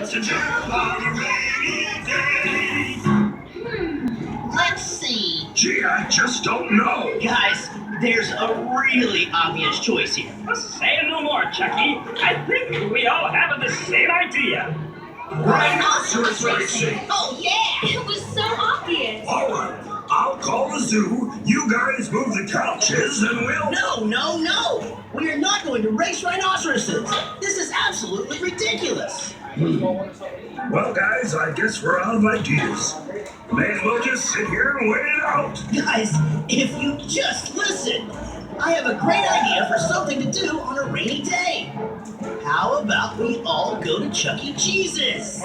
to do on a rainy day? Let's see. Gee, I just don't know. Guys, there's a really obvious choice here. Say no more, Chucky. I think we all have the same idea. Rhinoceros racing. Oh, yeah! It was so obvious. All right, I'll call the zoo. You guys move the couches and we'll... No! We are not going to race rhinoceroses. This is absolutely ridiculous. Well, guys, I guess we're out of ideas. May as well just sit here and wait it out. Guys, if you just listen, I have a great idea for something to do on a rainy day. How about we all go to Chuck E. Cheese's?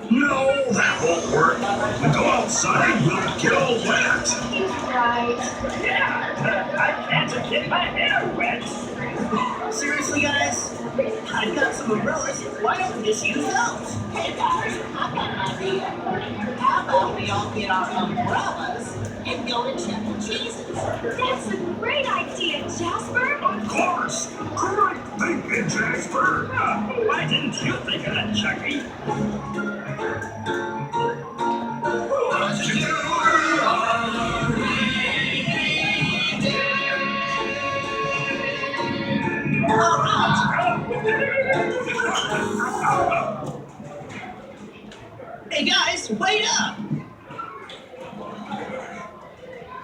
No, that won't work. We go outside, we'll get all wet. He's right. Yeah, I can't get my hair wet. Seriously, guys? I've got some umbrellas. Why don't we just use those? Hey guys, I've got an idea. How about we all get our umbrellas and go to Chuck E. Cheese's? That's a great idea, Jasper. Of course. Great thinking, Jasper. Why didn't you think of that, Chucky? What to do on a rainy day? All right. Hey, guys, wait up.